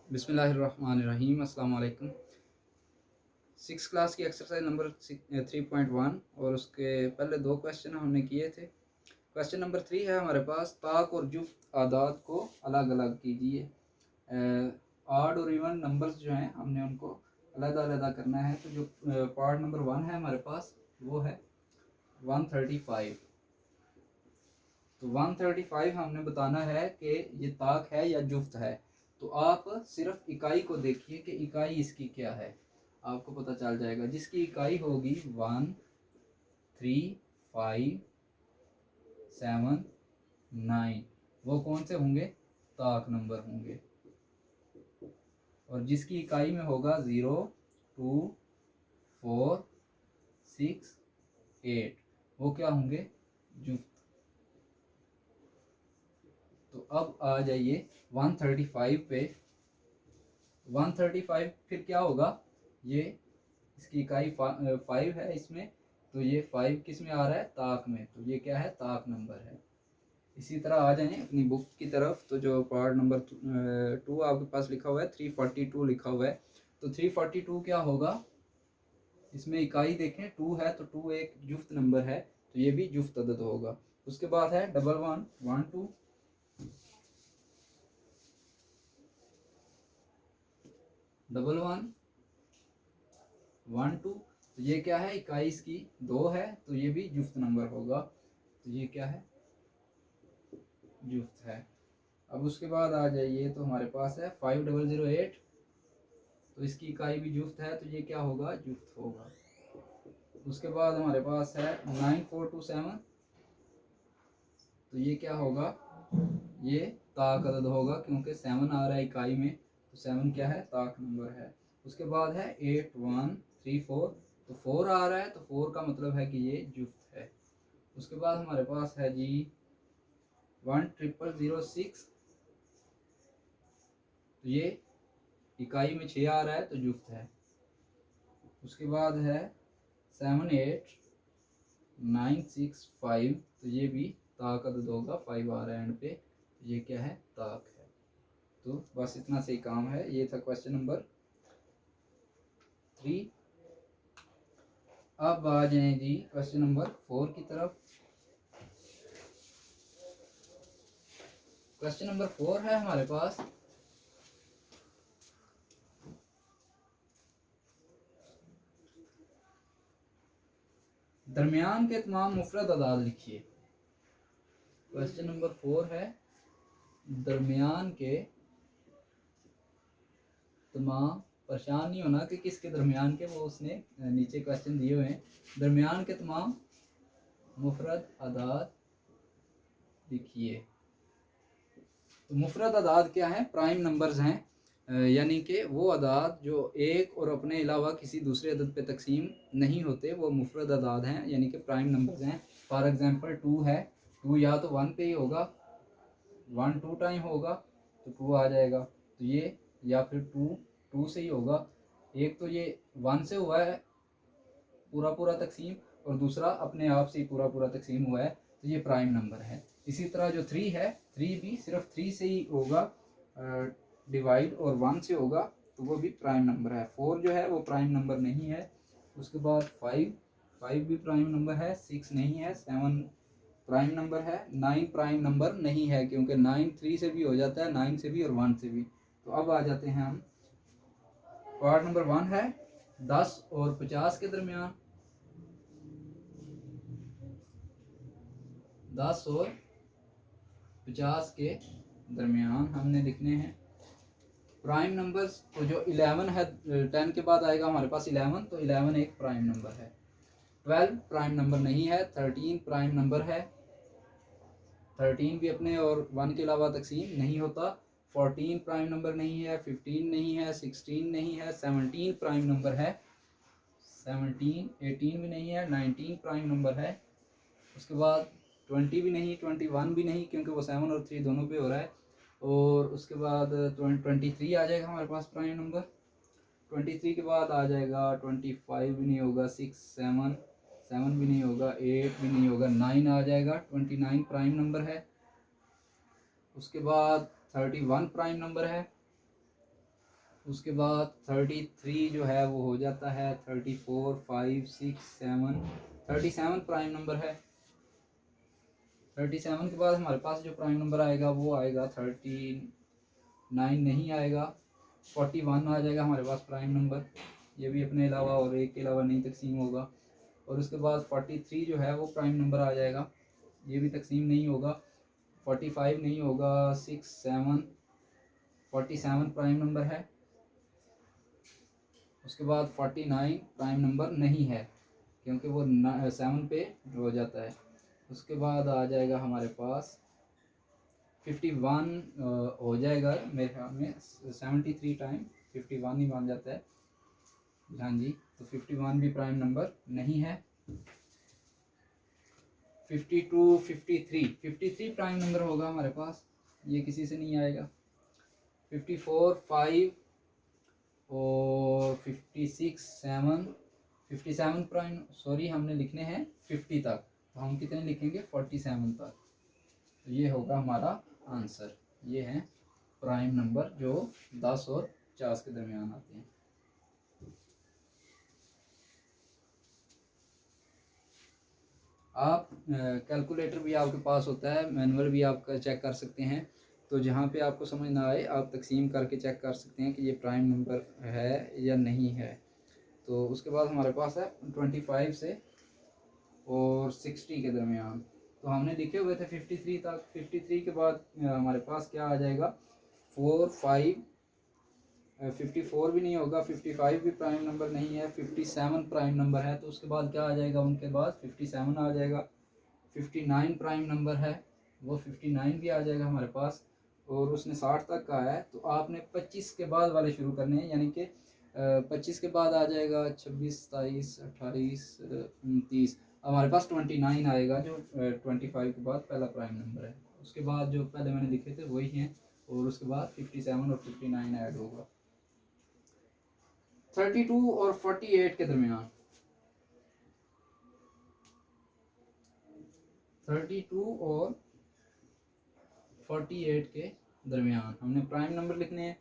बिस्मिल्लाहिर्रहमानिर्रहीम। अस्सलाम वालेकुम। 6 क्लास की एक्सरसाइज नंबर 3.1 और उसके पहले दो क्वेश्चन हमने किए थे। क्वेश्चन नंबर 3 है हमारे पास, ताक और जुफ्त आदाद को अलग अलग कीजिए। आड और इवन नंबर्स जो हैं हमने उनको अलग अलग करना है। तो जो पार्ट नंबर 1 है हमारे पास वो है 135। तो 135 हमने बताना है कि ये ताक है या जुफ्त है। तो आप सिर्फ इकाई को देखिए कि इकाई इसकी क्या है, आपको पता चल जाएगा। जिसकी इकाई होगी 1, 3, 5, 7, 9, वो कौन से होंगे? ताक नंबर होंगे। और जिसकी इकाई में होगा 0, 2, 4, 6, 8, वो क्या होंगे? जुफ्त। तो अब आ जाइए 135 पे। 135 फिर क्या होगा? ये इसकी इकाई 5 है इसमें, तो ये 5 किस में आ रहा है? ताक में। तो ये क्या है? ताक नंबर है। इसी तरह आ जाएं अपनी बुक की तरफ। तो जो पार्ट नंबर 2 आपके पास लिखा हुआ है 342 लिखा हुआ है। तो 342 क्या होगा? इसमें इकाई देखें 2 है, तो 2 एक जुफ्त नंबर है, तो ये भी जुफ्त अदद होगा। उसके बाद है 11 1 2 11 1 2। तो ये क्या है? इकाई इसकी 2 है, तो ये भी जुफ्त नंबर होगा। तो ये क्या है? जुफ्त है। अब उसके बाद आ जाइए तो हमारे पास है 5008। तो इसकी इकाई भी जुफ्त है, तो ये क्या होगा? जुफ्त होगा। उसके बाद हमारे पास है 9427। तो ये क्या होगा? ये ताक अदद होगा, क्योंकि 7 आ रहा है इकाई में, तो 7 क्या है? ताक नंबर है। उसके बाद है 8134। तो 4 आ रहा है, तो 4 का मतलब है कि ये जुफ्त है। उसके बाद हमारे पास है जी 10006। तो ये इकाई में 6 आ रहा है, तो जुफ्त है। उसके बाद है 78965। तो ये भी ताक अदद होगा, 5 आ रहा है एंड पे, तो ये क्या है? ताक है। तो बस इतना सही काम है। ये था क्वेश्चन नंबर 3। अब आ जाए जी क्वेश्चन नंबर 4 की तरफ। क्वेश्चन नंबर 4 है हमारे पास, दरमियान के तमाम मुफरद अदाद लिखिए। क्वेश्चन नंबर 4 है, दरमियान के तमाम, परेशान नहीं होना कि किसके दरमियान के, वो उसने नीचे क्वेश्चन दिए हुए हैं। दरमियान के तमाम मुफरद अदाद लिखिए। तो मुफरद अदाद क्या है? प्राइम नंबर्स हैं, यानी कि वो अदाद जो एक और अपने अलावा किसी दूसरे अदद पे तकसीम नहीं होते, वो मुफरद अदाद हैं, यानी कि प्राइम नंबर्स हैं। फॉर एग्जांपल 2 है, 2 या तो 1 पे ही होगा, 1 2 टाइम होगा तो 2 आ जाएगा। तो ये, या फिर 2 2 से ही होगा। एक तो ये 1 से हुआ है पूरा पूरा तकसीम, और दूसरा अपने आप से ही पूरा पूरा तकसीम हुआ है, तो ये प्राइम नंबर है। इसी तरह जो 3 है, 3 भी सिर्फ 3 से ही होगा डिवाइड, और 1 से होगा, तो वो भी प्राइम नंबर है। 4 जो है वो प्राइम नंबर नहीं है। उसके बाद 5 भी प्राइम नंबर है, 6 नहीं है, 7 प्राइम नंबर है, 9 प्राइम नंबर नहीं है, क्योंकि 9 3 से भी हो जाता है, 9 से भी और 1 से भी। तो अब आ जाते हैं हम, पार्ट नंबर 1 है 10 और 50 के दरमियान। 10 और 50 के दरमियान हमने लिखने हैं प्राइम नंबर्स। तो जो 11 है, 10 के बाद आएगा हमारे पास 11, तो 11 एक प्राइम नंबर है। 12 प्राइम नंबर नहीं है। 13 प्राइम नंबर है, 13 भी अपने और 1 के अलावा तकसीम नहीं होता। 14 प्राइम नंबर नहीं है, 15 नहीं है, 16 नहीं है, 17 प्राइम नंबर है, 17 18 भी नहीं है, 19 प्राइम नंबर है। उसके बाद 20 भी नहीं, 21 भी नहीं, क्योंकि वो 7 और 3 दोनों पे हो रहा है। और उसके बाद 23 आ जाएगा हमारे पास प्राइम नंबर। 23 के बाद आ जाएगा 25 भी नहीं होगा, 6 7 भी नहीं होगा, 8 भी नहीं होगा, 9 आ जाएगा, 29 प्राइम नंबर है। उसके बाद 31 प्राइम नंबर है, उसके बाद 33 जो है वो हो जाता है 34, 5, 6, 7, 37 प्राइम नंबर है। 37 के बाद हमारे पास जो प्राइम नंबर आएगा वो आएगा 39 नहीं आएगा, 41 आ जाएगा हमारे पास प्राइम नंबर। ये भी अपने अलावा और एक के अलावा नहीं तकसीम होगा। और उसके बाद 43 जो है वो प्राइम नंबर आ जाएगा, ये भी तकसीम नहीं होगा। 45 नहीं होगा, 6, 7, 47 प्राइम नंबर है। उसके बाद 49 प्राइम नंबर नहीं है क्योंकि वो 7 पे हो जाता है। उसके बाद आ जाएगा हमारे पास 51 हो जाएगा मेरे ख्याल में, 73 टाइम 51 ही मान जाता है। हाँ जी, तो 51 भी प्राइम नंबर नहीं है। 52, 53 प्राइम नंबर होगा हमारे पास, ये किसी से नहीं आएगा। 54, 5 और 56, 7, 57 प्राइम, सॉरी हमने लिखने हैं 50 तक, तो हम कितने लिखेंगे 47 तक। तो ये होगा हमारा आंसर। ये हैं प्राइम नंबर जो 10 और 50 के दरमियान आते हैं। आप कैलकुलेटर भी आपके पास होता है, मैनुअल भी आप चेक कर सकते हैं। तो जहाँ पे आपको समझ ना आए आप तकसीम करके चेक कर सकते हैं कि ये प्राइम नंबर है या नहीं है। तो उसके बाद हमारे पास है 25 से और 60 के दरमियान। तो हमने लिखे हुए थे 53 तक। 53 के बाद हमारे पास क्या आ जाएगा 4, 5, 54 भी नहीं होगा, 55 भी प्राइम नंबर नहीं है, 57 प्राइम नंबर है। तो उसके बाद क्या आ जाएगा, उनके बाद 57 आ जाएगा। 59 प्राइम नंबर है, वो 59 भी आ जाएगा हमारे पास। और उसने 60 तक का है, तो आपने 25 के बाद वाले शुरू करने हैं, यानी कि 25 के बाद आ जाएगा 26, 27, 28, 29। हमारे पास 29 आएगा जो 25 के बाद पहला प्राइम नंबर है। उसके बाद जो पहले मैंने लिखे थे वही हैं, और उसके बाद 57 और 59 ऐड होगा। 32 और 48 के दरमियान, 32 और 48 के दरमियान हमने प्राइम नंबर लिखने हैं।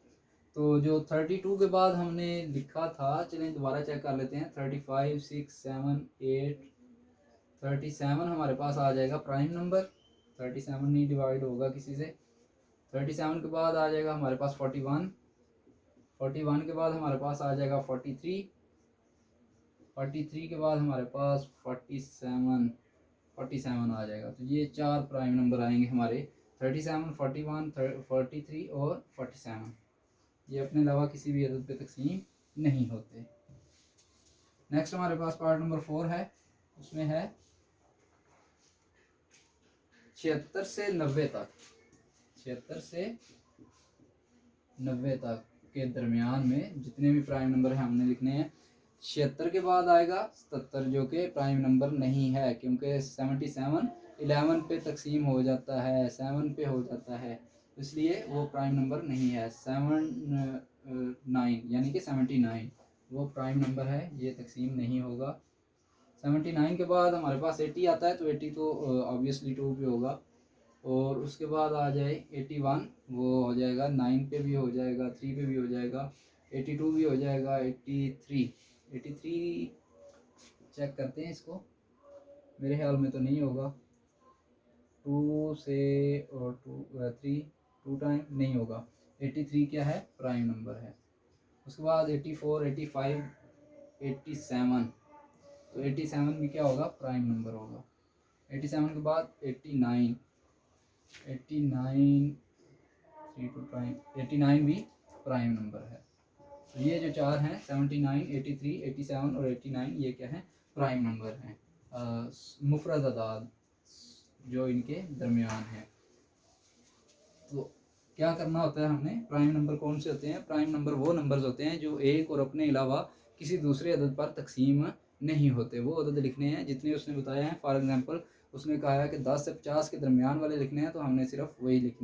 तो जो 32 के बाद हमने लिखा था, चलें दोबारा चेक कर लेते हैं। 35, 6, 7, 8, 37 हमारे पास आ जाएगा प्राइम नंबर। 37 नहीं डिवाइड होगा किसी से। 37 के बाद आ जाएगा हमारे पास 41। 41 के बाद हमारे पास आ जाएगा 43। 43 के बाद हमारे पास 47 आ जाएगा। तो ये 4 प्राइम नंबर आएंगे हमारे, 37, 41, 43 और 47। ये अपने अलावा किसी भी अदद पे तकसीम नहीं होते। नेक्स्ट हमारे पास पार्ट नंबर 4 है, उसमें है 76 से 90 तक। 76 से 90 तक के दरमियान में जितने भी प्राइम नंबर हैं हमने लिखने हैं। 76 के बाद आएगा 77 जो कि प्राइम नंबर नहीं है, क्योंकि 77 11 पे तकसीम हो जाता है, 7 पे हो जाता है, इसलिए वो प्राइम नंबर नहीं है। 9 यानी कि 79 वो प्राइम नंबर है, ये तकसीम नहीं होगा। 79 के बाद हमारे पास 80 आता है, तो 80 तो ऑब्वियसली 2 पे होगा। और उसके बाद आ जाए 81, वो हो जाएगा 9 पे भी हो जाएगा, 3 पे भी हो जाएगा, 82 भी हो जाएगा, 83 चेक करते हैं इसको, मेरे ख्याल में तो नहीं होगा। 2 से और 2 टाइम नहीं होगा। 83 क्या है, प्राइम नंबर है। उसके बाद 84, 85, 87, तो 87 भी क्या होगा, प्राइम नंबर होगा। 87 के बाद 89 भी प्राइम नंबर है। तो ये जो 4 हैं 79, 83, 87 और 89, ये क्या है, प्राइम नंबर हैं, मुफरद अदाद जो इनके दरमियान है। तो क्या करना होता है हमने, प्राइम नंबर कौन से होते हैं, प्राइम नंबर वो नंबर्स होते हैं जो एक और अपने अलावा किसी दूसरे अदद पर तकसीम नहीं होते। वो अदद लिखने हैं जितने उसने बताया है। फॉर एग्जांपल उसने कहा है कि 10 से 50 के दरमियान वाले लिखने हैं, तो हमने सिर्फ वही लिखने